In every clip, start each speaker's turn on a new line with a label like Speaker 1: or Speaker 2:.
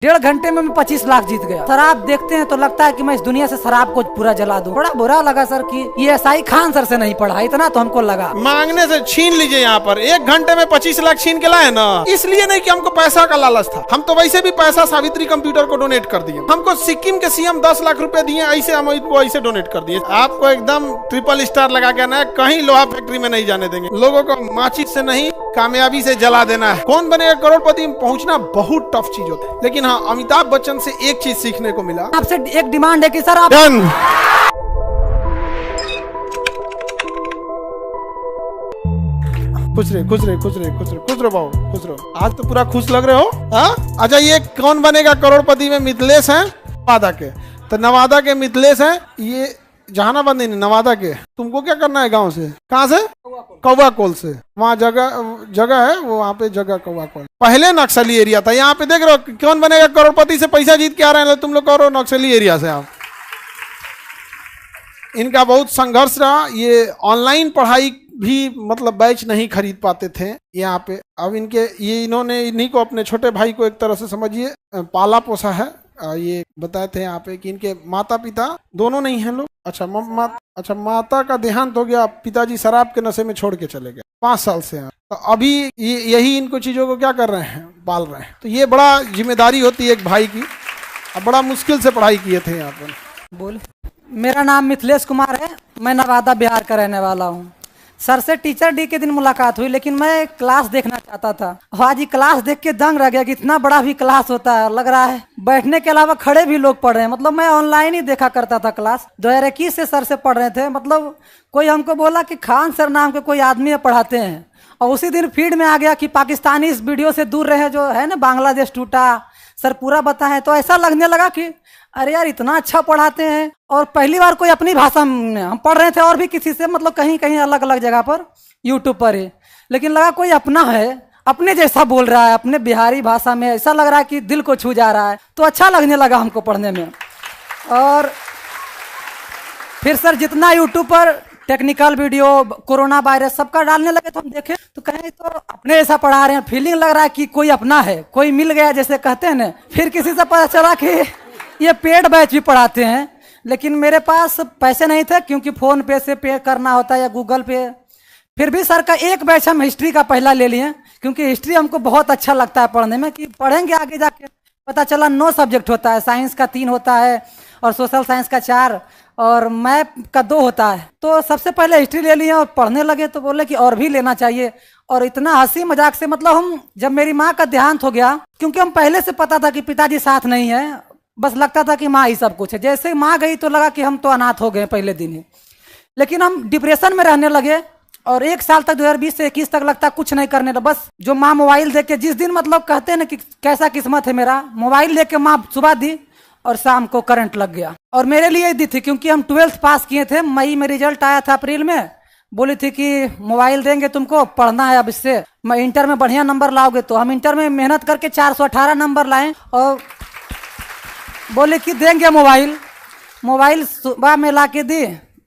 Speaker 1: 1.5 घंटे में मैं 25 लाख जीत गया। शराब देखते हैं तो लगता है कि मैं इस दुनिया से शराब को पूरा जला दूं। बड़ा बुरा लगा सर कि ये एसआई खान सर से नहीं पढ़ा, इतना तो हमको लगा।
Speaker 2: मांगने से छीन लीजिए। यहाँ पर 1 घंटे में 25 लाख छीन के लाए ना, इसलिए नहीं कि हमको पैसा का लालच था। हम तो वैसे भी पैसा सावित्री कंप्यूटर को डोनेट कर दिए। हमको सिक्किम के सीएम 10 लाख रुपए दिए, ऐसे हम वो ऐसे डोनेट कर दिए। आपको एकदम ट्रिपल स्टार लगा के ना, कहीं लोहा फैक्ट्री में नहीं जाने देंगे। लोगों को माचिस से नहीं, कामयाबी से जला देना है। कौन बनेगा करोड़पति में पहुंचना बहुत टफ चीज होता है। लेकिन हाँ, अमिताभ बच्चन से एक चीज सीखने को मिला।
Speaker 1: आपसे एक डिमांड है कि सर आप
Speaker 2: खुश रहे बाबू, खुश रहो। आज तो पूरा खुश लग रहे हो। हाँ, अच्छा ये कौन बनेगा करोड़पति में? मिथिलेश हैं नवादा के। तो नवादा के मिथिलेश हैं, ये जहानाबाद नहीं, नवादा के। तुमको क्या करना है गांव से? कहाँ से? कौवा कोल से। वहाँ जगह है, वो वहाँ पे जगह कौवा कोल पहले नक्सली एरिया था। यहाँ पे देख रहे हो कौन बनेगा करोड़पति से पैसा जीत के आ रहे हैं तुम लोग, करो नक्सली एरिया से आप। इनका बहुत संघर्ष रहा। ये ऑनलाइन पढ़ाई भी मतलब बैच नहीं खरीद पाते थे यहाँ पे। अब इन्होंने इन्हीं को, अपने छोटे भाई को एक तरह से समझिए पाला पोसा है। ये बताए थे यहाँ पे कि इनके माता पिता दोनों नहीं हैं लोग। अच्छा माता का देहांत हो गया, पिताजी शराब के नशे में छोड़ के चले गए 5 साल से। तो अभी यही इनको चीजों को क्या कर रहे हैं, पाल रहे हैं। तो ये बड़ा जिम्मेदारी होती है एक भाई की। अब बड़ा मुश्किल से पढ़ाई किए थे यहाँ पर।
Speaker 1: बोल, मेरा नाम मिथिलेश कुमार है, मैं नवादा बिहार का रहने वाला हूँ। सर से टीचर डे के दिन मुलाकात हुई, लेकिन मैं क्लास देखना चाहता था। आज क्लास देख के दंग रह गया कि इतना बड़ा भी क्लास होता है। लग रहा है बैठने के अलावा खड़े भी लोग पढ़ रहे हैं। मतलब मैं ऑनलाइन ही देखा करता था क्लास। 2021 से सर से पढ़ रहे थे। मतलब कोई हमको बोला कि खान सर नाम के कोई आदमी पढ़ाते हैं, और उसी दिन फीड में आ गया कि पाकिस्तानी इस वीडियो से दूर रहे, जो है ना बांग्लादेश टूटा, सर पूरा बताएं। तो ऐसा लगने लगा कि अरे यार इतना अच्छा पढ़ाते हैं। और पहली बार कोई अपनी भाषा में हम पढ़ रहे थे, और भी किसी से मतलब कहीं अलग अलग जगह पर यूट्यूब पर ही, लेकिन लगा कोई अपना है, अपने जैसा बोल रहा है, अपने बिहारी भाषा में। ऐसा लग रहा है कि दिल को छू जा रहा है। तो अच्छा लगने लगा हमको पढ़ने में। और फिर सर जितना यूट्यूब पर टेक्निकल वीडियो, कोरोना वायरस सबका डालने लगे, तो हम देखे तो कहें तो अपने जैसा पढ़ा रहे हैं। फीलिंग लग रहा है कि कोई अपना है, कोई मिल गया जैसे कहते हैं ना। फिर किसी से पता चला कि ये पेड बैच भी पढ़ाते हैं, लेकिन मेरे पास पैसे नहीं थे, क्योंकि फोन पे से पे करना होता है या गूगल पे। फिर भी सर का एक बैच हम हिस्ट्री का पहला ले लिए, क्योंकि हिस्ट्री हमको बहुत अच्छा लगता है पढ़ने में, कि पढ़ेंगे आगे जाके। पता चला 9 सब्जेक्ट होता है, साइंस का 3 होता है, और सोशल साइंस का 4, और मैथ का 2 होता है। तो सबसे पहले हिस्ट्री ले लिए और पढ़ने लगे, तो बोले कि और भी लेना चाहिए। और इतना हंसी मजाक से, मतलब हम जब मेरी माँ का देहांत हो गया, क्योंकि हम पहले से पता था कि पिताजी साथ नहीं है, बस लगता था कि माँ ही सब कुछ है। जैसे माँ गई तो लगा कि हम तो अनाथ हो गए पहले दिन ही। लेकिन हम डिप्रेशन में रहने लगे, और 1 साल तक 2020 से 21 तक लगता कुछ नहीं करने लगा। बस जो माँ मोबाइल देख के, जिस दिन मतलब कहते हैं ना कि कैसा किस्मत है मेरा, मोबाइल लेके माँ सुबह दी और शाम को करंट लग गया। और मेरे लिए दी थी, क्योंकि हम 12th पास किए थे, मई में रिजल्ट आया था, अप्रैल में बोली थी कि मोबाइल देंगे तुमको, पढ़ना है अब इससे, मैं इंटर में बढ़िया नंबर लाओगे। तो हम इंटर में मेहनत करके 418 नंबर लाए, और बोले कि देंगे मोबाइल सुबह में ला के दी,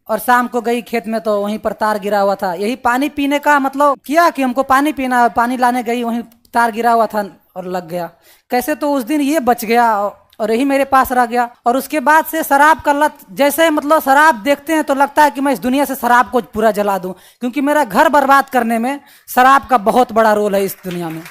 Speaker 1: और शाम को गई खेत में तो वहीं पर तार गिरा हुआ था। यही पानी पीने का मतलब किया कि हमको पानी पीना, पानी लाने गई, वहीं तार गिरा हुआ था और लग गया। कैसे तो उस दिन ये बच गया, और यही मेरे पास रह गया। और उसके बाद से शराब का लत, जैसे मतलब शराब देखते हैं तो लगता है कि मैं इस दुनिया से शराब को पूरा जला दूं, क्योंकि मेरा घर बर्बाद करने में शराब का बहुत बड़ा रोल है इस दुनिया में।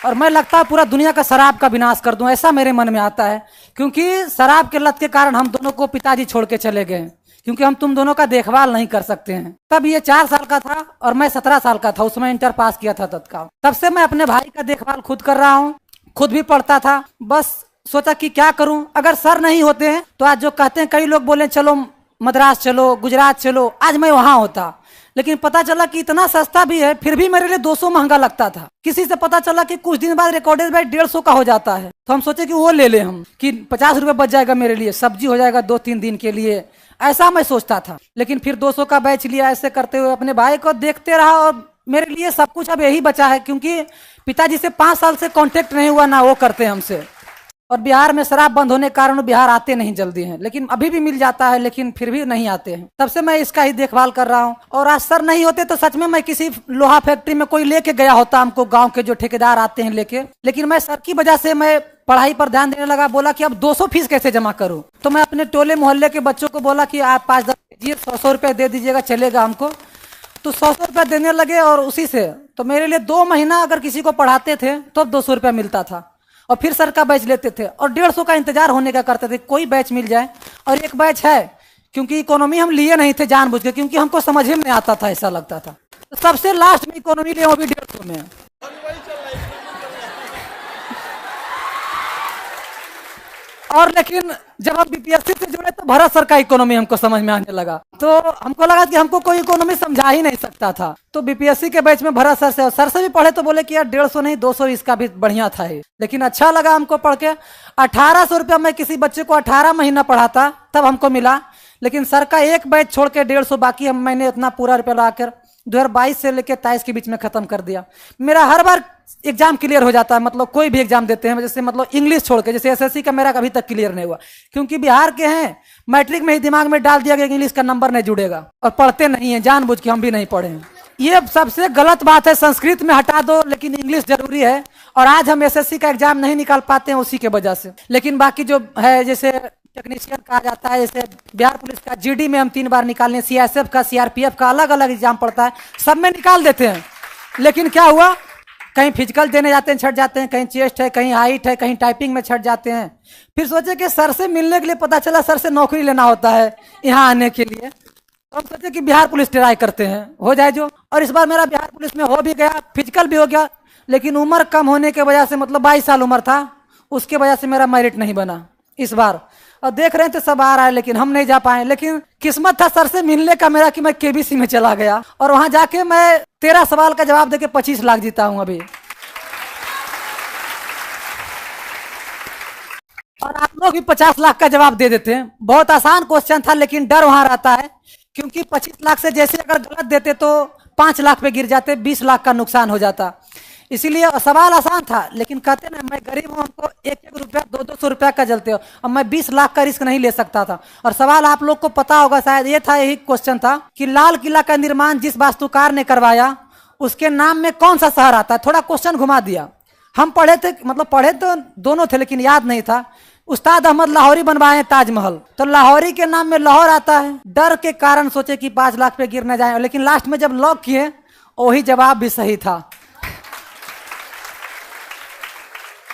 Speaker 1: और मैं लगता है पूरा दुनिया का शराब का विनाश कर दूं, ऐसा मेरे मन में आता है। क्योंकि शराब के लत के कारण हम दोनों को पिताजी छोड़ के चले गए, क्योंकि हम तुम दोनों का देखभाल नहीं कर सकते हैं। तब ये 4 साल का था और मैं 17 साल का था, उसमें इंटर पास किया था तत्काल। तब से मैं अपने भाई का देखभाल खुद कर रहा हूँ, खुद भी पढ़ता था। बस सोचा कि क्या करूं, अगर सर नहीं होते हैं तो आज जो कहते हैं कई लोग बोले चलो मद्रास चलो, गुजरात चलो, आज मैं वहां होता। लेकिन पता चला कि इतना सस्ता भी है, फिर भी मेरे लिए 200 महंगा लगता था। किसी से पता चला कि कुछ दिन बाद रिकॉर्डेड बैच 150 का हो जाता है, तो हम सोचे कि वो ले ले हम, कि 50 रुपए बच जाएगा मेरे लिए, सब्जी हो जाएगा 2-3 दिन के लिए, ऐसा मैं सोचता था। लेकिन फिर 200 का बैच लिया। ऐसे करते हुए अपने भाई को देखते रहा, और मेरे लिए सब कुछ अब यही बचा है, क्योंकि पिताजी से 5 साल से कॉन्टेक्ट नहीं हुआ, ना वो करते हमसे। और बिहार में शराब बंद होने के कारण बिहार आते नहीं जल्दी हैं, लेकिन अभी भी मिल जाता है, लेकिन फिर भी नहीं आते हैं। तब से मैं इसका ही देखभाल कर रहा हूँ। और आज सर नहीं होते तो सच में मैं किसी लोहा फैक्ट्री में कोई लेके गया होता, हमको गांव के जो ठेकेदार आते हैं लेके। लेकिन मैं सर की वजह से मैं पढ़ाई पर ध्यान देने लगा, बोला कि अब 200 फीस कैसे जमा करूं। तो मैं अपने टोले मोहल्ले के बच्चों को बोला कि आप 5-10 दीजिए, 100 रुपये दे दीजिएगा, चलेगा हमको। तो 100 रुपये देने लगे और उसी से तो मेरे लिए 2 महीना अगर किसी को पढ़ाते थे तो 200 रुपया मिलता था, और फिर सर का बैच लेते थे और 150 का इंतजार होने का करते थे, कोई बैच मिल जाए। और एक बैच है, क्योंकि इकोनॉमी हम लिए नहीं थे जानबूझ के, क्योंकि हमको समझ में नहीं आता था, ऐसा लगता था। तो सबसे लास्ट में इकोनॉमी लिए, वो भी 150 में। और लेकिन जब हम बीपीएससी से जुड़े तो भारत सर का इकोनॉमी हमको समझ में आने लगा, तो हमको लगा कि हमको कोई इकोनॉमी समझा ही नहीं सकता था। तो बीपीएससी के बैच में भरत सर से, और सर से भी पढ़े तो बोले कि यार 150 नहीं 200 इसका भी बढ़िया था ही। लेकिन अच्छा लगा हमको पढ़ के। 1800 रुपया मैं किसी बच्चे को 18 महीना पढ़ाता तब हमको मिला, लेकिन सर का एक बैच छोड़ के 150 बाकी मैंने इतना पूरा रुपया लाकर 2022 से लेकर 23 के बीच में खत्म कर दिया। मेरा हर बार एग्जाम क्लियर हो जाता है, मतलब कोई भी एग्जाम देते हैं, जैसे मतलब इंग्लिश छोड़ के, जैसे एसएससी का मेरा अभी तक क्लियर नहीं हुआ, क्योंकि बिहार के हैं। मैट्रिक में ही दिमाग में डाल दिया गया कि इंग्लिश का नंबर नहीं जुड़ेगा, और पढ़ते नहीं है, जानबूझ के हम भी नहीं पढ़े हैं। ये सबसे गलत बात है। संस्कृत में हटा दो, लेकिन इंग्लिश जरूरी है, और आज हम एसएससी का एग्जाम नहीं निकाल पाते हैं उसी के वजह से। लेकिन बाकी जो है, जैसे टेक्नीशियन कहा जाता है, जैसे बिहार पुलिस का जीडी में हम 3 बार निकालने, सीएसएफ का, सीआरपीएफ का अलग अलग एग्जाम पड़ता है, सब में निकाल देते हैं। लेकिन क्या हुआ, कहीं फिजिकल देने जाते हैं छट जाते हैं, कहीं चेस्ट है, कहीं हाइट है, कहीं टाइपिंग में छट जाते हैं। फिर सोचे कि सर से मिलने के लिए, पता चला सर से नौकरी लेना होता है यहाँ आने के लिए। तो हम सोचे कि बिहार पुलिस ट्राई करते हैं, हो जाए जो। और इस बार मेरा बिहार पुलिस में हो भी गया, फिजिकल भी हो गया, लेकिन उम्र कम होने की वजह से, मतलब 22 साल उम्र था, उसके वजह से मेरा मेरिट नहीं बना इस बार। और देख रहे थे सब आ रहा है, लेकिन हम नहीं जा पाए। लेकिन किस्मत था सर से मिलने का मेरा कि मैं केबीसी में चला गया, और वहां जाके मैं 13 सवाल का जवाब देके 25 लाख जीता हूं अभी। और आप लोग भी 50 लाख का जवाब दे देते हैं। बहुत आसान क्वेश्चन था, लेकिन डर वहां रहता है, क्योंकि 25 लाख से जैसे अगर गलत देते तो 5 लाख पे गिर जाते, 20 लाख का नुकसान हो जाता। इसीलिए सवाल आसान था, लेकिन कहते ना मैं गरीब हूं, हमको 1-1 रुपया 200 रुपया का जलते हो, और मैं 20 लाख का रिस्क नहीं ले सकता था। और सवाल आप लोग को पता होगा शायद, ये था, यही क्वेश्चन था कि लाल किला का निर्माण जिस वास्तुकार ने करवाया उसके नाम में कौन सा शहर आता है। थोड़ा क्वेश्चन घुमा दिया। हम पढ़े थे, मतलब पढ़े तो दोनों थे, लेकिन याद नहीं था। उस्ताद अहमद लाहौरी बनवाए ताजमहल, तो लाहौरी के नाम में लाहौर आता है। डर के कारण सोचे कि 5 लाख पे गिर न जाए, लेकिन लास्ट में जब लॉक किए वही जवाब भी सही था।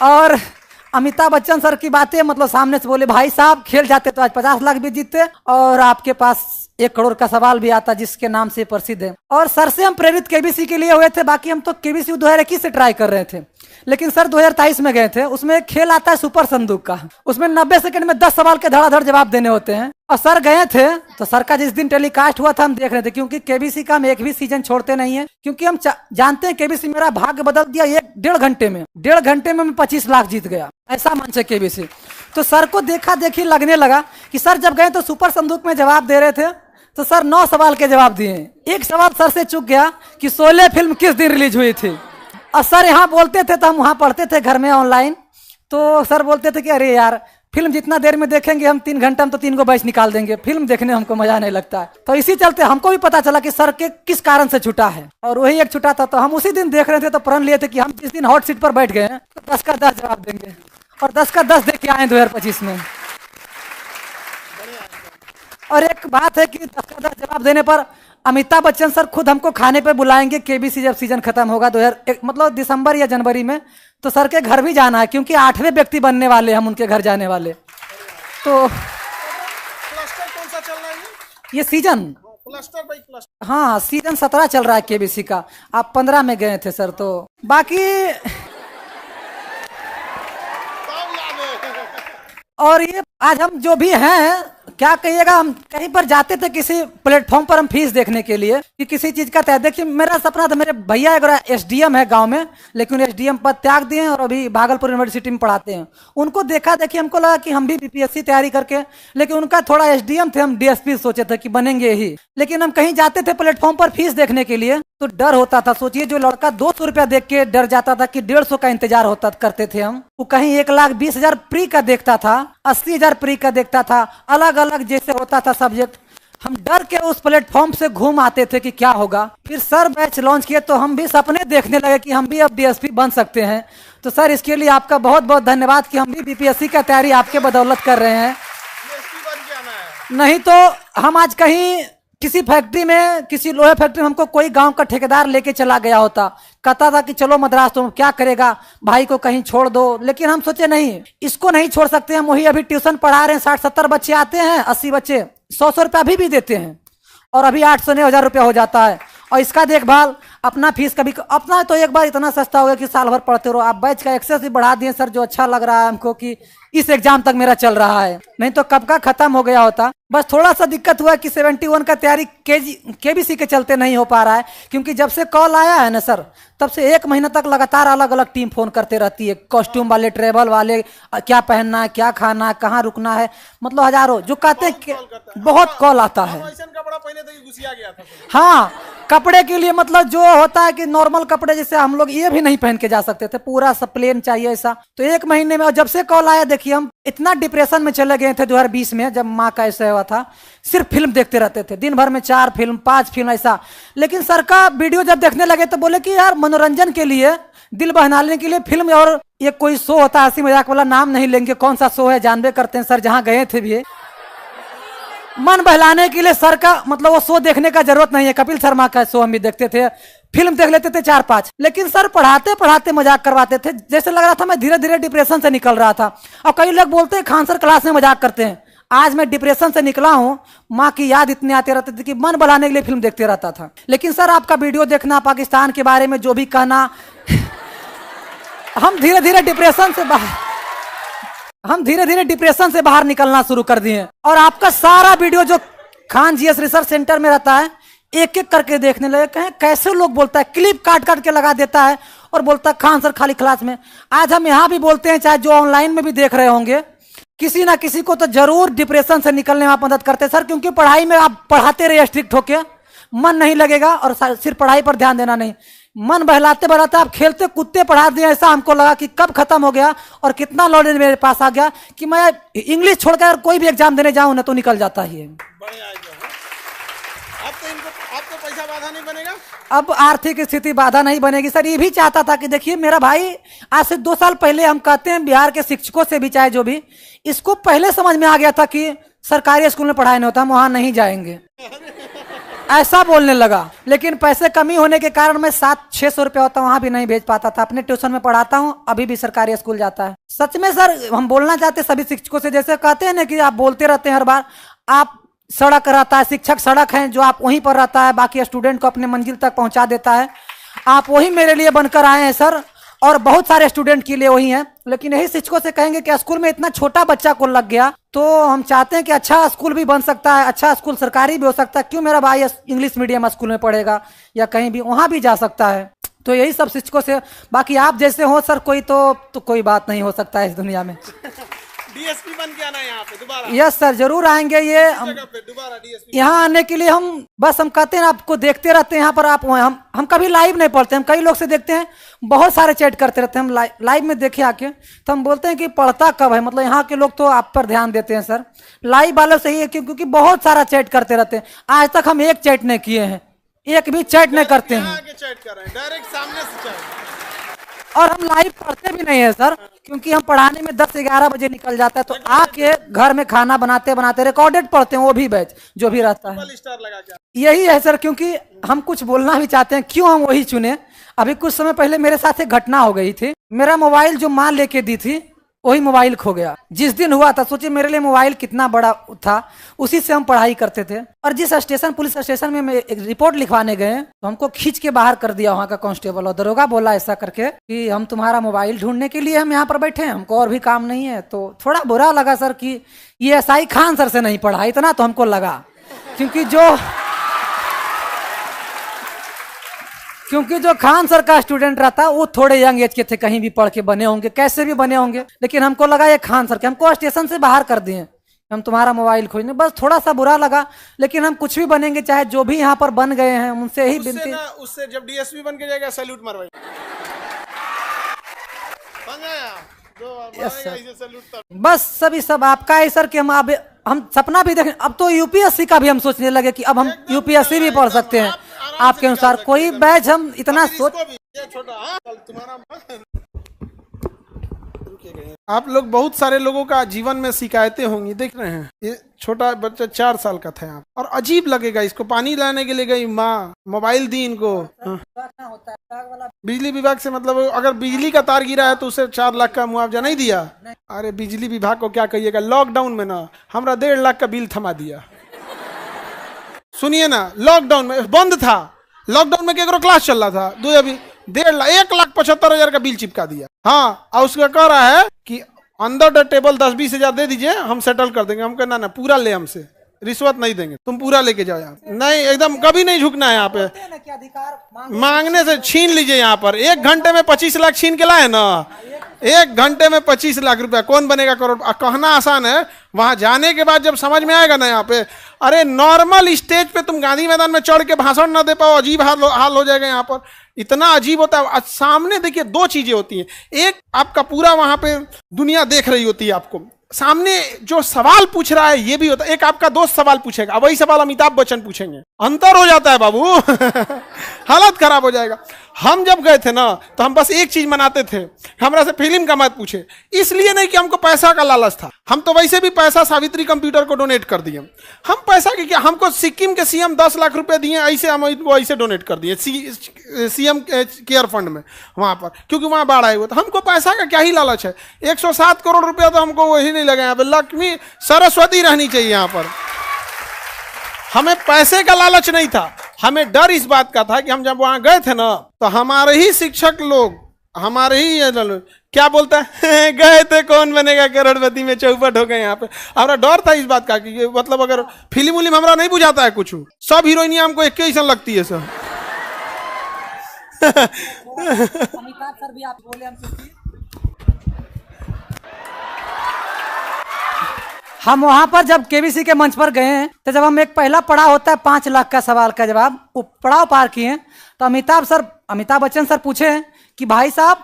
Speaker 1: और अमिताभ बच्चन सर की बातें, मतलब सामने से बोले भाई साहब खेल जाते तो आज 50 लाख भी जीतते, और आपके पास 1 करोड़ का सवाल भी आता जिसके नाम से प्रसिद्ध है। और सर से हम प्रेरित केबीसी के लिए हुए थे, बाकी हम तो केबीसी 2021 से ट्राई कर रहे थे, लेकिन सर 2023 में गए थे। उसमें एक खेल आता है सुपर संदूक का, उसमें 90 सेकंड में 10 सवाल के धड़ाधड़ जवाब देने होते हैं। और सर गए थे, तो सर का जिस दिन टेलीकास्ट हुआ था हम देख रहे थे, क्योंकि केबीसी का हम एक भी सीजन छोड़ते नहीं है, क्योंकि हम जानते हैं केबीसी मेरा भाग्य बदल दिया। 1-1.5 घंटे में, 1.5 घंटे में मैं 25 लाख जीत गया, ऐसा मंच है केबीसी। तो सर को देखा देखी लगने लगा कि सर जब गए तो सुपर संदूक में जवाब दे रहे थे, तो सर 9 सवाल के जवाब दिए। एक सवाल सर से चूक गया कि शोले फिल्म किस दिन रिलीज हुई थी। और सर यहाँ बोलते थे, तो हम वहाँ पढ़ते थे घर में ऑनलाइन, तो सर बोलते थे कि अरे यार फिल्म जितना देर में देखेंगे हम, 3 घंटा में तो 3 को बैच निकाल देंगे, फिल्म देखने हमको मजा नहीं लगता है। तो इसी चलते हमको भी पता चला कि सर के किस कारण से छूटा है, और वही एक छूटा था। तो हम उसी दिन देख रहे थे, तो प्रण लिए थे कि हम जिस दिन हॉट सीट पर बैठ गए हैं तो 10 का 10 जवाब देंगे, और 10 का 10 दे के आए 2025 में। और एक बात है कि 10 का 10 जवाब देने पर अमिताभ बच्चन सर खुद हमको खाने पे बुलाएंगे केबीसी जब सीजन खत्म होगा 2001, मतलब दिसंबर या जनवरी में। तो सर के घर भी जाना है, क्योंकि 8वें व्यक्ति बनने वाले हम उनके घर जाने वाले। तो
Speaker 2: क्लस्टर कौन सा चल रहा है
Speaker 1: ये सीजन,
Speaker 2: क्लस्टर बाई क्लस्टर?
Speaker 1: हाँ सीजन 17 चल रहा है केबीसी का। आप 15 में गए थे सर, तो बाकी और ये आज हम जो भी हैं, क्या कहिएगा, हम कहीं पर जाते थे किसी प्लेटफॉर्म पर हम फीस देखने के लिए कि किसी चीज का तय। देखिए मेरा सपना था, मेरे भैया एक एसडीएम है गांव में, लेकिन एसडीएम पद त्याग दिए हैं और अभी भागलपुर यूनिवर्सिटी में पढ़ाते हैं। उनको देखा देखिए हमको लगा कि हम भी बीपीएससी तैयारी करके, लेकिन उनका थोड़ा एसडीएम थे, हम डीएसपी सोचे थे कि बनेंगे ही। लेकिन हम कहीं जाते थे प्लेटफॉर्म पर फीस देखने के लिए तो डर होता था। सोचिए जो लड़का 200 रुपया देख के डर जाता था कि 150 का इंतजार होता करते थे हम, वो कहीं 1,20,000 प्री का देखता था, 80,000 प्री का देखता था, अलग अलग जैसे होता था सब्जेक्ट। हम डर के उस प्लेटफॉर्म से घूम आते थे कि क्या होगा। फिर सर बैच लॉन्च किए तो हम भी सपने देखने लगे कि हम भी अब डीएसपी बन सकते हैं। तो सर इसके लिए आपका बहुत बहुत धन्यवाद कि हम भी बीपीएससी का तैयारी आपके बदौलत कर रहे हैं।
Speaker 2: डीएसपी बन के आना है।
Speaker 1: नहीं तो हम आज कहीं किसी फैक्ट्री में, किसी लोहे फैक्ट्री में हमको कोई गांव का ठेकेदार लेके चला गया होता, कहता था कि चलो मद्रास, तुम क्या करेगा, भाई को कहीं छोड़ दो। लेकिन हम सोचे नहीं, इसको नहीं छोड़ सकते। हम वही अभी ट्यूशन पढ़ा रहे हैं, 60-70 बच्चे आते हैं, 80 बच्चे 100-100 रुपया अभी भी देते हैं, और अभी 800-9,000 रुपया हो जाता है। और इसका देखभाल, अपना फीस कभी अपना तो एक बार इतना सस्ता हो गया कि साल भर पढ़ते रहो। आप बैच का एक्सेस भी बढ़ा दिए सर, जो अच्छा लग रहा है हमको कि इस एग्जाम तक मेरा चल रहा है, नहीं तो कब का खत्म हो गया होता। बस थोड़ा सा दिक्कत हुआ कि 71 का तैयारी केबीसी के चलते नहीं हो पा रहा है, क्योंकि जब से कॉल आया है ना सर, तब से 1 महीना तक लगातार अलग अलग टीम फोन करते रहती है, कॉस्ट्यूम वाले, ट्रेवल वाले, क्या पहनना है, क्या खाना है, कहाँ रुकना है, मतलब हजारों जो कहते हैं, बहुत कॉल आता है।
Speaker 2: कपड़ा पहने तो घुसिया गया था।
Speaker 1: हाँ, कपड़े के लिए मतलब जो होता है कि नॉर्मल कपड़े जैसे हम लोग ये भी नहीं पहन के जा सकते थे, पूरा सब प्लेन चाहिए ऐसा। तो 1 महीने में, और जब से कॉल आया देखिए, हम इतना डिप्रेशन में चले गए थे 2020 में, जब माँ का ऐसा हुआ था। सिर्फ फिल्म देखते रहते थे, दिन भर में 4 फिल्म 5 फिल्म ऐसा। लेकिन सर का वीडियो जब देखने लगे तो बोले कि यार मनोरंजन के लिए, दिल बहलाने के लिए फिल्म, और ये कोई शो होता है हंसी मजाक वाला, नाम नहीं लेंगे कौन सा शो है, जानबे करते हैं सर, जहाँ गए थे भी, मन बहलाने के लिए सर का मतलब वो शो देखने का जरूरत नहीं है। कपिल शर्मा का शो हम भी देखते थे, फिल्म देख लेते थे 4-5। लेकिन सर पढ़ाते पढ़ाते मजाक करवाते थे, जैसे लग रहा था मैं धीरे धीरे डिप्रेशन से निकल रहा था। और कई लोग बोलते हैं खान सर क्लास में मजाक करते हैं, आज मैं डिप्रेशन से निकला हूं, माँ की याद इतने आते रहते थे कि मन बहलाने के लिए फिल्म देखते रहता था। लेकिन सर आपका वीडियो देखना, पाकिस्तान के बारे में जो भी कहना, हम धीरे धीरे डिप्रेशन से बाहर निकलना शुरू कर दिए। और आपका सारा वीडियो जो खान जीएस रिसर्च सेंटर में रहता है, एक एक करके देखने लगे। कहें कैसे लोग बोलता है, क्लिप काट काट के लगा देता है और बोलता है खान सर खाली क्लास में। आज हम यहाँ भी बोलते हैं, चाहे जो ऑनलाइन में भी देख रहे होंगे, किसी ना किसी को तो जरूर डिप्रेशन से निकलने में आप मदद करते हैं सर, क्योंकि पढ़ाई में आप पढ़ाते रहे स्ट्रिक्ट होके, मन नहीं लगेगा, और सिर्फ पढ़ाई पर ध्यान देना नहीं, मन बहलाते बहलाते आप खेलते कूदते पढ़ा दिए। ऐसा हमको लगा कि कब खत्म हो गया और कितना नॉलेज मेरे पास आ गया कि मैं इंग्लिश छोड़कर कोई भी एग्जाम देने जाऊं ना तो निकल जाता ही है।
Speaker 2: अब तो पैसा बाधा नहीं बनेगा,
Speaker 1: अब आर्थिक स्थिति बाधा नहीं बनेगी सर। ये भी चाहता था कि देखिए मेरा भाई, आज से 2 साल पहले हम कहते हैं बिहार के शिक्षकों से भी, चाहे जो भी, इसको पहले समझ में आ गया था कि सरकारी स्कूल में पढ़ाई नहीं होता, हम वहां नहीं जाएंगे, ऐसा बोलने लगा। लेकिन पैसे कमी होने के कारण मैं 700-600 रुपया होता वहां भी नहीं भेज पाता था। अपने ट्यूशन में पढ़ाता हूं, अभी भी सरकारी स्कूल जाता है। सच में सर हम बोलना चाहते सभी शिक्षकों से, जैसे कहते हैं ना कि आप बोलते रहते हैं हर बार, आप सड़क रहता है, शिक्षक सड़क है जो आप वहीं पर रहता है, बाकी स्टूडेंट को अपने मंजिल तक पहुंचा देता है। आप वही मेरे लिए बनकर आए हैं सर, और बहुत सारे स्टूडेंट के लिए वही है। लेकिन यही शिक्षकों से कहेंगे कि स्कूल में इतना छोटा बच्चा को लग गया, तो हम चाहते हैं कि अच्छा स्कूल भी बन सकता है, अच्छा स्कूल सरकारी भी हो सकता है, क्यों मेरा भाई इंग्लिश मीडियम स्कूल में पढ़ेगा या कहीं भी वहां भी जा सकता है। तो यही सब शिक्षकों से, बाकी आप जैसे हो सर कोई तो कोई बात नहीं हो सकता है इस दुनिया में।
Speaker 2: डीएसपी बन के आना है यहाँ पे दोबारा।
Speaker 1: यस सर, जरूर आएंगे। ये
Speaker 2: दोबारा डीएसपी
Speaker 1: यहाँ आने के लिए हम कहते हैं आपको देखते रहते हैं यहाँ पर। आप हम कभी लाइव नहीं पढ़ते, हम कई लोग से देखते हैं बहुत सारे चैट करते रहते हैं, हम लाइव में देखे आके तो हम बोलते हैं कि पढ़ता कब है, मतलब यहाँ के लोग तो आप पर ध्यान देते हैं सर। लाइव वालों से ही है क्योंकि बहुत सारा चैट करते रहते हैं। आज तक हम एक चैट नहीं किए हैं, एक भी चैट नहीं करते हैं,
Speaker 2: डायरेक्ट सामने से चैट।
Speaker 1: और हम लाइव पढ़ते भी नहीं है सर, क्योंकि हम पढ़ाने में 10-11 बजे निकल जाता है, तो आके घर में खाना बनाते बनाते रिकॉर्डेड पढ़ते हैं, वो भी बैच जो भी रहता है। यही है सर, क्योंकि हम कुछ बोलना भी चाहते हैं, क्यों हम वही चुने। अभी कुछ समय पहले मेरे साथ एक घटना हो गई थी। मेरा मोबाइल जो माँ लेके दी थी वही मोबाइल खो गया। जिस दिन हुआ था, सोचिए मेरे लिए मोबाइल कितना बड़ा था, उसी से हम पढ़ाई करते थे। और जिस स्टेशन, पुलिस स्टेशन में एक रिपोर्ट लिखवाने गए तो हमको खींच के बाहर कर दिया वहाँ का कांस्टेबल, और दरोगा बोला ऐसा करके कि हम तुम्हारा मोबाइल ढूंढने के लिए हम यहाँ पर बैठे हैं, हमको और भी काम नहीं है। तो थोड़ा बुरा लगा सर कि ये एसआई खान सर से नहीं पढ़ा, इतना तो हमको लगा, क्योंकि जो खान सर का स्टूडेंट रहता वो थोड़े यंग एज के थे, कहीं भी पढ़ के बने होंगे, कैसे भी बने होंगे। लेकिन हमको लगा ये खान सर के, हमको स्टेशन से बाहर कर दिए, हम तुम्हारा मोबाइल खोजने। बस थोड़ा सा बुरा लगा, लेकिन हम कुछ भी बनेंगे, चाहे जो भी यहाँ पर बन गए हैं, उनसे ही विनती।
Speaker 2: उससे जब डीएसपी बन के जाएगा सैल्यूट मरवाई।
Speaker 1: बस सभी सब आपका है सर कि हम सपना भी देखें। अब तो यूपीएससी का भी हम सोचने लगे कि अब हम यूपीएससी भी पढ़ सकते हैं आपके अनुसार। कोई बैच हम इतना सोच,
Speaker 2: लेके गए। आप लोग बहुत सारे लोगों का जीवन में शिकायतें होंगी, देख रहे हैं। ये छोटा बच्चा 4 साल का था यहाँ, और अजीब लगेगा इसको, पानी लाने के लिए गई माँ, मोबाइल दी इनको। बिजली विभाग से मतलब अगर बिजली का तार गिरा है तो उसे 4 लाख का मुआवजा नहीं दिया। अरे बिजली विभाग को क्या कहिएगा, लॉकडाउन में ना हमरा 1.5 लाख का बिल थमा दिया। सुनिए ना, लॉकडाउन में बंद था, लॉकडाउन में केकरो क्लास चल रहा था, 1,75,000 का बिल चिपका दिया। हाँ, और उसका कह रहा है कि अंडर द टेबल 10-20 हजार दे दीजिए, हम सेटल कर देंगे। हम कहना ना, पूरा ले, हमसे रिश्वत नहीं देंगे, तुम पूरा लेके जाओ यहाँ। नहीं, एकदम कभी नहीं झुकना है यहाँ पे। मांगने से छीन लीजिए यहाँ पर। 1 घंटे में 25 लाख छीन के लाए ना, 1 घंटे में 25 लाख रुपया, कौन बनेगा करोड़? कहना आसान है, वहां जाने के बाद जब समझ में आएगा ना यहाँ पे। अरे नॉर्मल स्टेज पे तुम गांधी मैदान में चढ़ के भाषण ना दे पाओ, अजीब हाल हो जाएगा यहाँ पर। इतना अजीब होता है। सामने देखिए 2 चीजें होती हैं, एक आपका पूरा वहां पे दुनिया देख रही होती है आपको, सामने जो सवाल पूछ रहा है ये भी होता है। एक आपका दोस्त सवाल पूछेगा, वही सवाल अमिताभ बच्चन पूछेंगे, अंतर हो जाता है बाबू। हालत खराब हो जाएगा। हम जब गए थे ना तो हम बस एक चीज मनाते थे, हमरा से फिल्म का मत पूछे। इसलिए नहीं कि हमको पैसा का लालच था, हम तो वैसे भी पैसा सावित्री कंप्यूटर को डोनेट कर दिए। हम पैसा की क्या, हमको सिक्किम के सीएम 10 लाख रुपए दिए, ऐसे हम इनको ऐसे डोनेट कर दिए सीएम केयर फंड में वहां पर, क्योंकि वहां बाढ़ आए हुए। तो हमको पैसा का क्या ही लालच है। 107 करोड़ रुपया तो हमको वही नहीं लगे। यहाँ पे लक्ष्मी सरस्वती रहनी चाहिए यहाँ पर। हमें पैसे का लालच नहीं था, हमें डर इस बात का था कि हम जब वहां गए थे ना तो हमारे ही शिक्षक लोग, हमारे ही क्या बोलता है, गए थे कौन बनेगा करोड़पति में चौपट हो गए यहाँ पे। हमारा डर था इस बात का कि मतलब अगर फिल्म उलिम हमरा नहीं बुझाता है कुछ, सब हीरोइनिया हमको एक ही लगती है सब।
Speaker 1: अमिताभ सर भी आप बोले हमसे। हम वहां पर जब केबीसी के मंच पर गए हैं तो जब हम एक पहला पड़ाव होता है 5 लाख का सवाल का जवाब, वो पड़ाव पार किए तो अमिताभ बच्चन सर पूछे कि भाई साहब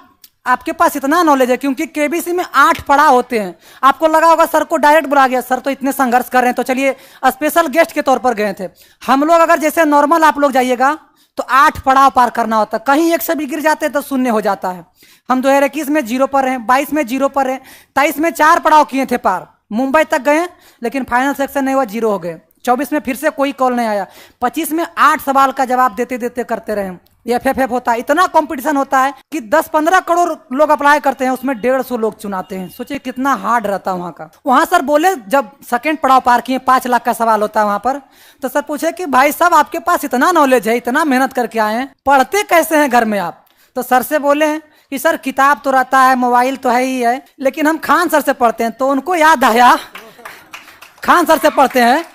Speaker 1: आपके पास इतना नॉलेज है, क्योंकि केबीसी में 8 पड़ाव होते हैं। आपको लगा होगा सर को डायरेक्ट बुला गया, सर तो इतने संघर्ष कर रहे हैं तो चलिए स्पेशल गेस्ट के तौर पर गए थे। हम लोग अगर जैसे नॉर्मल आप लोग जाइएगा तो 8 पड़ाव पार करना होता है, कहीं एक से भी गिर जाते तो शून्य हो जाता है। हम 2021 में 0 पर हैं, 22 में 0 पर हैं, 23 में 4 पड़ाव किए थे पार, मुंबई तक गए लेकिन फाइनल सेक्शन नहीं हुआ, 0 हो गए। 24 में फिर से कोई कॉल नहीं आया। 25 में 8 सवाल का जवाब देते देते करते रहे। FFF होता है, इतना कंपटीशन होता है कि 10-15 करोड़ लोग अप्लाई करते हैं, उसमें 150 लोग चुनाते हैं। सोचिए कितना हार्ड रहता है वहां का। वहां सर बोले, जब सेकंड पड़ाव पार किए, 5 लाख का सवाल होता है वहां पर, तो सर पूछे कि भाई साहब आपके पास इतना नॉलेज है, इतना मेहनत करके आए हैं, पढ़ते कैसे हैं घर में आप? तो सर से बोले कि सर किताब तो रहता है, मोबाइल तो है ही है, लेकिन हम खान सर से पढ़ते हैं। तो उनको याद आया, खान सर से पढ़ते हैं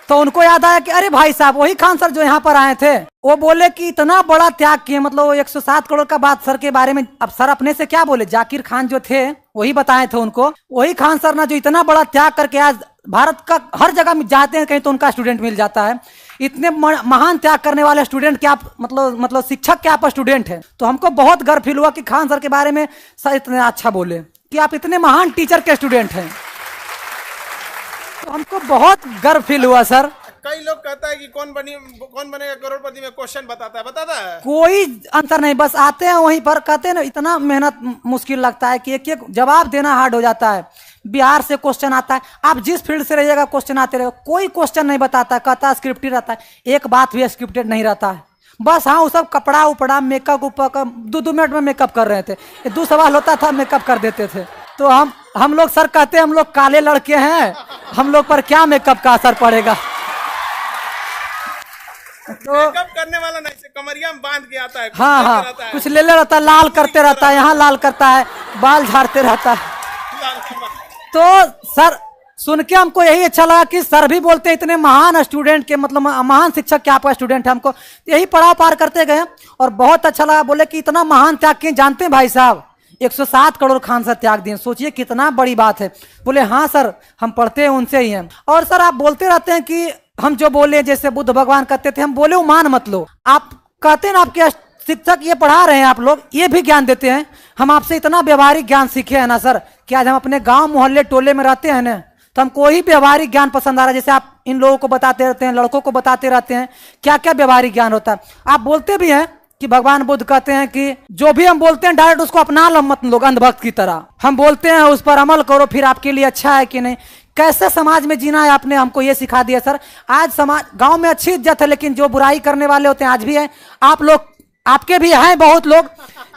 Speaker 1: तो उनको याद आया कि अरे भाई साहब वही खान सर जो यहाँ पर आए थे। वो बोले कि इतना बड़ा त्याग किए, मतलब वो 107 करोड़ का बात सर के बारे में, अब सर अपने से क्या बोले, जाकिर खान जो थे वही बताए थे उनको। वही खान सर ना जो इतना बड़ा त्याग करके आज भारत का हर जगह में जाते हैं कहीं तो उनका स्टूडेंट मिल जाता है। इतने महान त्याग करने वाले स्टूडेंट के आप मतलब शिक्षक के आप स्टूडेंट हैं, तो हमको बहुत गर्व फील हुआ कि खान सर के बारे में सर इतने अच्छा बोले कि आप इतने महान टीचर के स्टूडेंट हैं। तो हमको बहुत गर्व फील हुआ सर।
Speaker 2: कई लोग कहता है कि कौन बनेगा करोड़पति में क्वेश्चन बताता है
Speaker 1: कोई अंतर नहीं, बस आते हैं वहीं पर, कहते हैं ना इतना मेहनत मुश्किल लगता है कि एक जवाब देना हार्ड हो जाता है। बिहार से क्वेश्चन आता है, आप जिस फील्ड से रहिएगा क्वेश्चन आते रहेगा, कोई क्वेश्चन नहीं बताता, कहता है स्क्रिप्टेड रहता है। एक बात भी स्क्रिप्टेड नहीं रहता है, बस हाँ वो सब कपड़ा उपड़ा मेकअप 2 मिनट में मेकअप कर रहे थे। 2 सवाल होता था, मेकअप कर देते थे। तो हम लोग सर कहते हैं हम लोग काले लड़के हैं, हम लोग पर क्या मेकअप का असर पड़ेगा।
Speaker 2: तो मेकअप करने वाला नहीं, से कमरिया में बांध के आता है,
Speaker 1: हाँ, कुछ ले रहता है, लाल करते रहता है, यहाँ लाल करता है, बाल झाड़ते रहता है। तो सर सुन के हमको यही अच्छा लगा कि सर भी बोलते हैं इतने महान स्टूडेंट के, मतलब महान शिक्षक के आपका स्टूडेंट है। हमको यही पड़ाव पार करते गए और बहुत अच्छा लगा। बोले कि इतना महान त्याग किए, जानते हैं भाई साहब 107 करोड़ खान सर त्याग दिए, सोचिए कितना बड़ी बात है। बोले हाँ सर हम पढ़ते हैं उनसे ही हैं। और सर आप बोलते रहते हैं कि हम जो बोले, जैसे बुद्ध भगवान कहते थे, हम बोले वो मान मत लो। आप कहते हैं ना आपके शिक्षक ये पढ़ा रहे हैं, आप लोग ये भी ज्ञान देते हैं, हम आपसे इतना व्यवहारिक ज्ञान सीखे हैं ना सर कि आज हम अपने गांव मोहल्ले टोले में रहते हैं ना, तो हमको वही व्यवहारिक ज्ञान पसंद आ रहा है। जैसे आप इन लोगों को बताते रहते हैं, लड़कों को बताते रहते हैं क्या क्या व्यवहारिक ज्ञान होता है। आप बोलते भी हैं कि भगवान बुद्ध कहते हैं कि जो भी हम बोलते हैं डायरेक्ट उसको अपना लो मत लोग अंधभक्त की तरह। हम बोलते हैं उस पर अमल करो, फिर आपके लिए अच्छा है कि नहीं। कैसे समाज में जीना है आपने हमको ये सिखा दिया सर। आज समाज गांव में अच्छी इज्जत है, लेकिन जो बुराई करने वाले होते हैं आज भी है। आप लोग, आपके भी हैं बहुत लोग,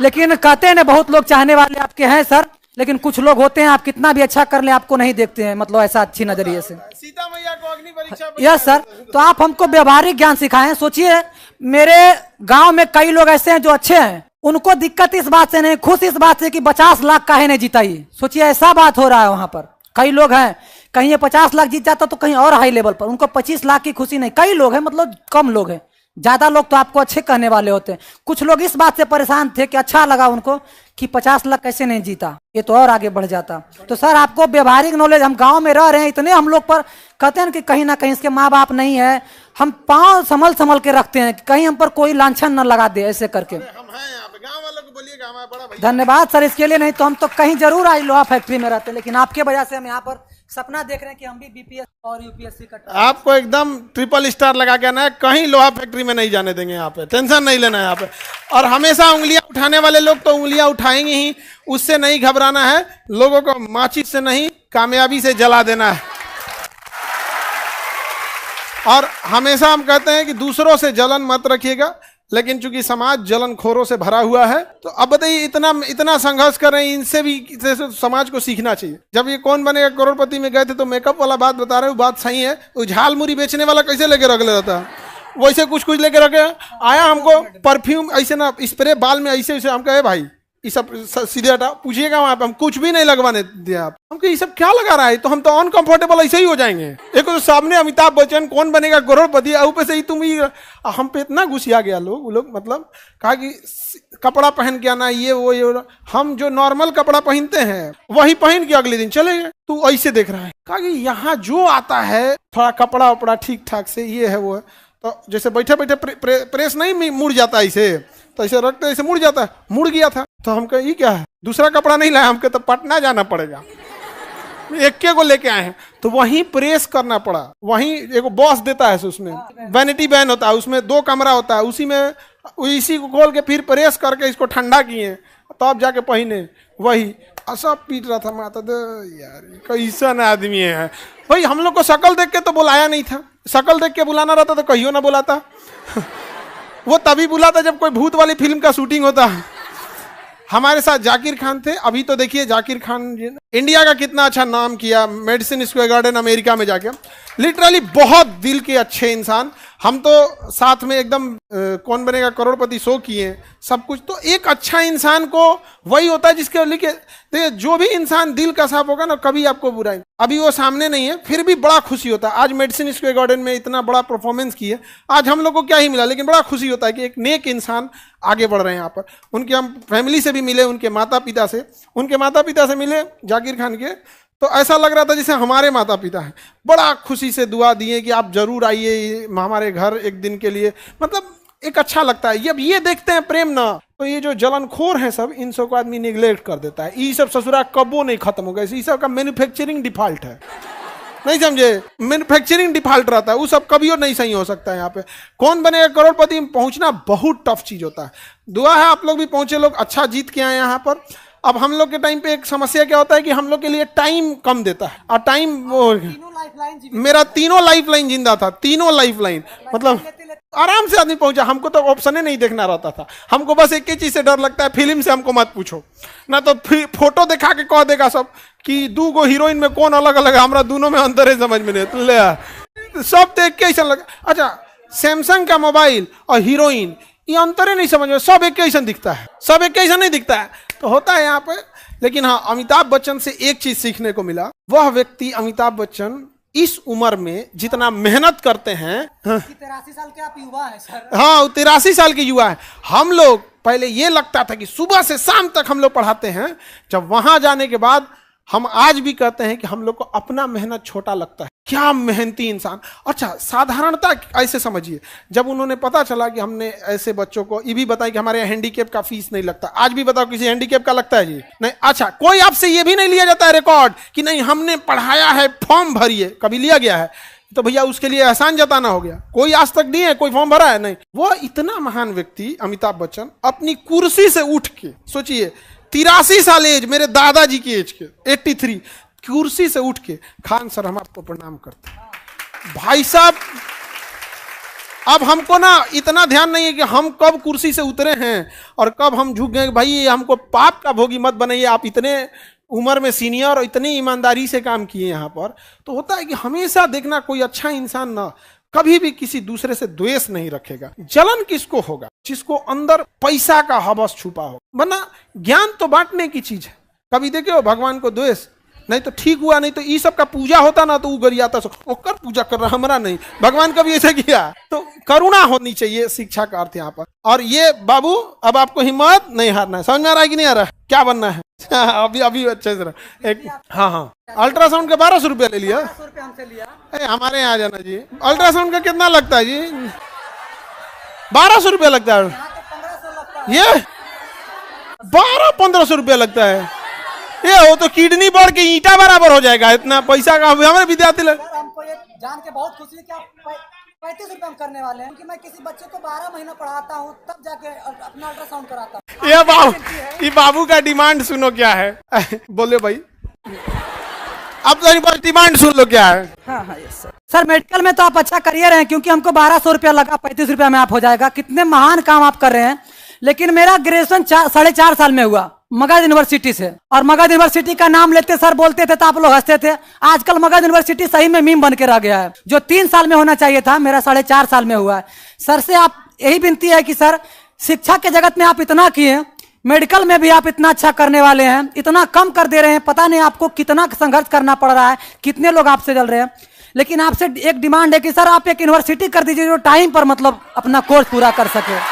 Speaker 1: लेकिन कहते हैं ना बहुत लोग चाहने वाले आपके हैं सर, लेकिन कुछ लोग होते हैं आप कितना भी अच्छा कर ले आपको नहीं देखते हैं, मतलब ऐसा अच्छी नजरिए से।
Speaker 2: सीता मैया को अग्नि परीक्षा
Speaker 1: यस सर, तो आप हमको व्यवहारिक ज्ञान सिखाएं। सोचिए मेरे गांव में कई लोग ऐसे हैं जो अच्छे हैं, उनको दिक्कत इस बात से नहीं, खुश इस बात से कि 50 लाख काहे नहीं जीताई। सोचिए ऐसा बात हो रहा है वहां पर। कई लोग हैं, कहीं ये 50 लाख जीत जाता तो कहीं और हाई लेवल पर, उनको 25 लाख की खुशी नहीं। कई लोग हैं, मतलब कम लोग हैं, ज्यादा लोग तो आपको अच्छे कहने वाले होते हैं। कुछ लोग इस बात से परेशान थे कि अच्छा लगा उनको कि 50 लाख कैसे नहीं जीता, ये तो और आगे बढ़ जाता। तो सर आपको व्यवहारिक नॉलेज, हम गांव में रह रहे हैं, इतने हम लोग पर कहते हैं कि कहीं ना कहीं इसके माँ बाप नहीं है, हम पाँव संभल संभल के रखते हैं कि कहीं हम पर कोई लांछन न लगा दे ऐसे करके।
Speaker 2: हम हैं यहाँ पे, गाँव वालों को बोलिएगा हमारा बड़ा भैया।
Speaker 1: धन्यवाद सर इसके लिए, नहीं तो हम तो कहीं जरूर आज लोहा फैक्ट्री में रहते, लेकिन आपके वजह से हम यहाँ पर सपना देख रहे हैं कि हम भी बीपीएस और यूपीएससी का।
Speaker 2: आपको एकदम ट्रिपल स्टार लगा के आना है, कहीं लोहा फैक्ट्री में नहीं जाने देंगे यहाँ पे, टेंशन नहीं लेना है यहाँ पे। और हमेशा उंगलियां उठाने वाले लोग तो उंगलियां उठाएंगे ही, उससे नहीं घबराना है। लोगों को माचिस से नहीं कामयाबी से जला देना है। और हमेशा हम कहते हैं कि दूसरों से जलन मत रखिएगा, लेकिन चूंकि समाज जलनखोरों से भरा हुआ है, तो अब बताइए इतना संघर्ष कर रहे हैं, इनसे भी समाज को सीखना चाहिए। जब ये कौन बनेगा करोड़पति में गए थे तो मेकअप वाला बात बता रहे हो, बात सही है। वो झाल मुरी बेचने वाला कैसे लेके रख लेता है, वैसे कुछ कुछ लेके रखे आया। हमको परफ्यूम ऐसे ना स्प्रे बाल में ऐसे हम कहे भाई ये सब सीधे हटा, पूछिएगा वहां पे, हम कुछ भी नहीं लगवाने दिया। आप हमको ये सब क्या लगा रहा है, तो हम तो अनकंफर्टेबल ऐसे ही हो जाएंगे। एक तो सामने अमिताभ बच्चन कौन बनेगा करोड़पति, ऊपर से ही तुम ही, हम पे इतना गुस्सा गया वो लोग मतलब कहा कि कपड़ा पहन के आना, ये वो हम जो नॉर्मल कपड़ा पहनते हैं वही पहन के अगले दिन चले गए। तू ऐसे देख रहा है, कहा कि यहाँ जो आता है थोड़ा कपड़ा वपड़ा ठीक ठाक से, ये है वो है, तो जैसे बैठे बैठे प्रेस नहीं मुड़ जाता ऐसे, तो ऐसे रखते ऐसे मुड़ जाता है, मुड़ गया था। तो हम कहे ये क्या है, दूसरा कपड़ा नहीं लाया, हमको तो पटना जाना पड़ेगा, एक के को लेके आए हैं। तो वहीं प्रेस करना पड़ा, वहीं एक बॉस देता है, उसमें वैनिटी बैन होता है, उसमें 2 कमरा होता है, उसी में इसी को खोल के फिर प्रेस करके इसको ठंडा किए तब जाके पहने। वही सब पीट रहा था, माता दे यार कैसन आदमी है भाई। हम लोग को शक्ल देख के तो बुलाया नहीं था, शक्ल देख के बुलाना रहता तो कहियो ना बुलाता। वो तभी बुलाता जब कोई भूत वाली फिल्म का शूटिंग होता। हमारे साथ जाकिर खान थे। अभी तो देखिए जाकिर खान इंडिया का कितना अच्छा नाम किया, मेडिसिन स्क्वायर गार्डन अमेरिका में जाके, लिटरली बहुत दिल के अच्छे इंसान। हम तो साथ में एकदम कौन बनेगा करोड़पति शो किए सब कुछ। तो एक अच्छा इंसान को वही होता है जिसके लिखे, देखिए जो भी इंसान दिल का साफ होगा ना, कभी आपको बुराई, अभी वो सामने नहीं है फिर भी बड़ा खुशी होता है। आज मेडिसिन स्क्वायर गार्डन में इतना बड़ा परफॉर्मेंस किए, आज हम लोग को क्या ही मिला, लेकिन बड़ा खुशी होता है कि एक नेक इंसान आगे बढ़ रहे हैं यहाँ पर। उनके हम फैमिली से भी मिले, उनके माता पिता से मिले जाकिर खान के, तो ऐसा लग रहा था जैसे हमारे माता पिता हैं। बड़ा खुशी से दुआ दिए कि आप जरूर आइए हमारे घर एक दिन के लिए, मतलब एक अच्छा लगता है। जब ये देखते हैं प्रेम ना, तो ये जो जलनखोर हैं सब, इन सब को आदमी निगलेक्ट कर देता है। ये सब ससुरा कबो नहीं खत्म होगा, ये सब का मैन्युफैक्चरिंग डिफॉल्ट है, नहीं समझे, मैन्युफैक्चरिंग डिफॉल्ट रहता है, वो सब कभी और नहीं सही हो सकता है। यहाँ पे कौन बनेगा करोड़पति में पहुंचना बहुत टफ चीज होता है। दुआ है आप लोग भी पहुंचे, लोग अच्छा जीत के आए यहाँ पर। अब हम लोग के टाइम पे एक समस्या क्या होता है कि हम लोग के लिए टाइम कम देता है, और टाइम मेरा 3 लाइफलाइन जिंदा था, 3 लाइफलाइन, मतलब आराम से आदमी पहुंचा। हमको तो ऑप्शन ही नहीं देखना रहता था, हमको बस एक ही चीज से डर लगता है, फिल्म से हमको मत पूछो ना, तो फोटो दिखा के कह देगा सब कि 2 हीरोइन में कौन अलग अलग है, हमारा दोनों में अंतर है, समझ में नहीं तो ले सब देख के ऐसा लगा। अच्छा सैमसंग का मोबाइल और हीरोइन ये अंतर ही नहीं समझ में, सब एक ऐसा दिखता है, सब एक ऐसा नहीं दिखता है, तो होता है यहाँ पे। लेकिन हाँ, अमिताभ बच्चन से एक चीज सीखने को मिला, वह व्यक्ति अमिताभ बच्चन इस उम्र में जितना मेहनत करते हैं।
Speaker 1: 83 साल के आप युवा हैं सर।
Speaker 2: हाँ 83 साल के युवा है। हम लोग पहले ये लगता था कि सुबह से शाम तक हम लोग पढ़ाते हैं, जब वहां जाने के बाद हम आज भी कहते हैं कि हम लोग को अपना मेहनत छोटा लगता है। क्या मेहनती इंसान। अच्छा साधारणता ऐसे समझिए, जब उन्होंने पता चला कि हमने ऐसे बच्चों को ये भी बताया कि हमारे यहाँ हैंडीकैप का फीस नहीं लगता, आज भी बताओ किसी हैंडीकैप का लगता है जी? नहीं। अच्छा कोई आपसे ये भी नहीं लिया जाता है रिकॉर्ड कि नहीं हमने पढ़ाया है, फॉर्म भरिए, कभी लिया गया है? तो भैया उसके लिए एहसान जताना हो गया। कोई आज तक नहीं है, कोई फॉर्म भरा है नहीं। वो इतना महान व्यक्ति अमिताभ बच्चन अपनी कुर्सी से उठ के, सोचिए 83 साल एज, मेरे दादाजी की एज के 83, कुर्सी से उठ के, खान सर हम आपको प्रणाम करते हैं। भाई साहब अब हमको ना इतना ध्यान नहीं है कि हम कब कुर्सी से उतरे हैं और कब हम झुक गए। भाई हमको पाप का भोगी मत बनाइए। आप इतने उम्र में सीनियर और इतनी ईमानदारी से काम किए यहाँ पर, तो होता है कि हमेशा देखना कोई अच्छा इंसान ना कभी भी किसी दूसरे से द्वेष नहीं रखेगा। जलन किसको होगा? जिसको अंदर पैसा का हवस छुपा हो। वरना ज्ञान तो बांटने की चीज है। कभी देखे हो भगवान को द्वेष? नहीं तो ठीक हुआ, नहीं तो ये सब का पूजा होता ना तो उगरियाता सो ओकर पूजा कर रहा, हमारा नहीं। भगवान कभी ऐसा किया? तो करुणा होनी चाहिए, शिक्षा का अर्थ यहाँ पर। और ये बाबू अब आपको हिम्मत नहीं हारना है। समझ में आ रहा है कि नहीं आ रहा है? क्या बनना है? अभी अभी अच्छे से एक, हाँ अल्ट्रासाउंड का 1200 रुपया ले लिया।
Speaker 1: हमसे लिया।
Speaker 2: हमारे यहाँ आ जाना जी। अल्ट्रासाउंड का कितना लगता है जी? 1200 रुपया लगता है। ये 1200-1500 रुपया लगता है। ये हो तो किडनी बढ़ के ईंटा बराबर हो जाएगा। इतना पैसा का हमारे विद्यार्थी लोग।
Speaker 1: हमको ये जान के बहुत खुशी है कि आप 35 रुपए हम करने वाले हैं, क्योंकि मैं किसी बच्चे को 12 महीना पढ़ाता हूँ, तब जाके अपना अल्ट्रासाउंड कराता हूँ।
Speaker 2: ये बाबू का डिमांड सुनो क्या है। बोले भाई अब तो डिमांड सुन लो क्या है।
Speaker 1: हाँ हाँ यस सर। सर मेडिकल में तो आप अच्छा करिए रहे हैं, क्योंकि हमको 1200 रुपया लगा, 35 रुपया में आप हो जाएगा। कितने महान काम आप कर रहे हैं। लेकिन मेरा ग्रेजुएशन 4.5 साल में हुआ मगध यूनिवर्सिटी से, और मगध यूनिवर्सिटी का नाम लेते सर बोलते थे तो आप लोग हंसते थे। आजकल मगध यूनिवर्सिटी सही में मीम बन के रह गया है। जो 3 साल में होना चाहिए था, मेरा 4.5 साल में हुआ है। सर से आप यही विनती है कि सर शिक्षा के जगत में आप इतना किए, मेडिकल में भी आप इतना अच्छा करने वाले हैं, इतना कम कर दे रहे हैं। पता नहीं आपको कितना संघर्ष करना पड़ रहा है, कितने लोग आपसे जल रहे हैं। लेकिन आपसे एक डिमांड है कि सर आप एक यूनिवर्सिटी कर दीजिए जो टाइम पर मतलब अपना कोर्स पूरा कर सके।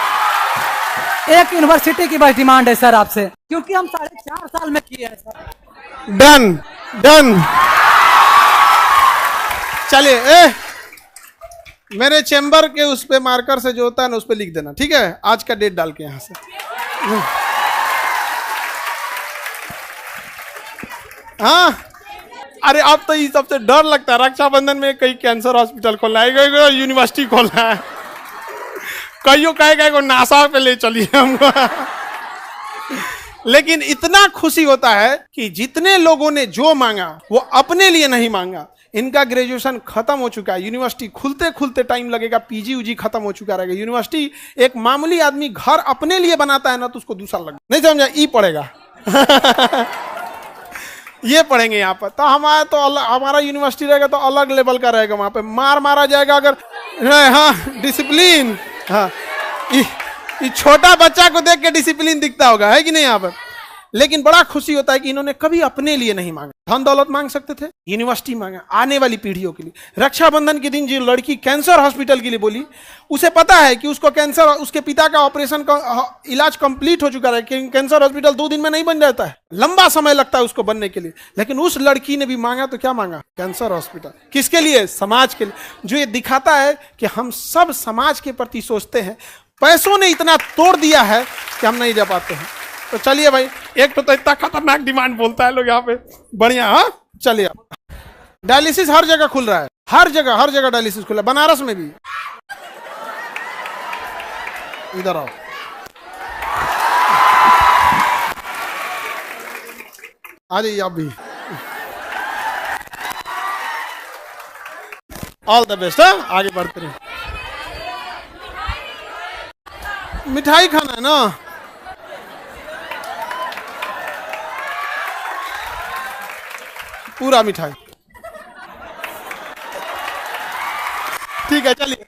Speaker 1: एक यूनिवर्सिटी की बस डिमांड है सर आपसे, क्योंकि हम 4.5 साल में किए हैं सर।
Speaker 2: Done done. चलिए मेरे चेंबर के उस पे मार्कर से जो होता है ना उस पे लिख देना, ठीक है? आज का डेट डाल के यहां से। हाँ अरे अब तो ये सबसे डर लगता है। रक्षाबंधन में कहीं कैंसर हॉस्पिटल खोलना है, यूनिवर्सिटी खोलना है, कईयों कहे को नासा पे ले चलिए हमको। लेकिन इतना खुशी होता है कि जितने लोगों ने जो मांगा वो अपने लिए नहीं मांगा। इनका ग्रेजुएशन खत्म हो चुका है, यूनिवर्सिटी खुलते खुलते टाइम लगेगा, पीजी उजी खत्म हो चुका रहेगा। यूनिवर्सिटी एक मामूली आदमी घर अपने लिए बनाता है ना तो उसको 2 साल लगेगा। नहीं समझा? ई पड़ेगा। ये पढ़ेंगे यहाँ पर। तो हमारा तो हमारा यूनिवर्सिटी रहेगा तो अलग लेवल का रहेगा। वहां पे मार मारा जाएगा अगर, हाँ डिसिप्लिन। हाँ ये छोटा बच्चा को देख के डिसिप्लिन दिखता होगा, है कि नहीं यहाँ पर? लेकिन बड़ा खुशी होता है कि इन्होंने कभी अपने लिए नहीं मांगा। धन दौलत मांग सकते थे, यूनिवर्सिटी मांगा आने वाली पीढ़ियों के लिए। रक्षाबंधन के दिन जो लड़की कैंसर हॉस्पिटल के लिए बोली, उसे पता है कि उसको कैंसर, उसके पिता का ऑपरेशन का इलाज कंप्लीट हो चुका है। कैंसर हॉस्पिटल 2 दिन में नहीं बन जाता है, लंबा समय लगता है उसको बनने के लिए। लेकिन उस लड़की ने भी मांगा तो क्या मांगा? Cancer hospital. किसके लिए? समाज के लिए। जो ये दिखाता है कि हम सब समाज के प्रति सोचते हैं। पैसों ने इतना तोड़ दिया है कि हम नहीं जा पाते हैं। तो चलिए भाई, एक तो इतना खतरनाक डिमांड बोलता है लोग यहाँ पे, बढ़िया। हाँ चलिए, डायलिसिस हर जगह खुल रहा है, हर जगह डायलिसिस खुला, बनारस में भी। इधर आओ, आ जाइए आप भी। All the best. आगे बढ़ते रहे। मिठाई खाना है ना? पूरा मिठाई, ठीक है चलिए।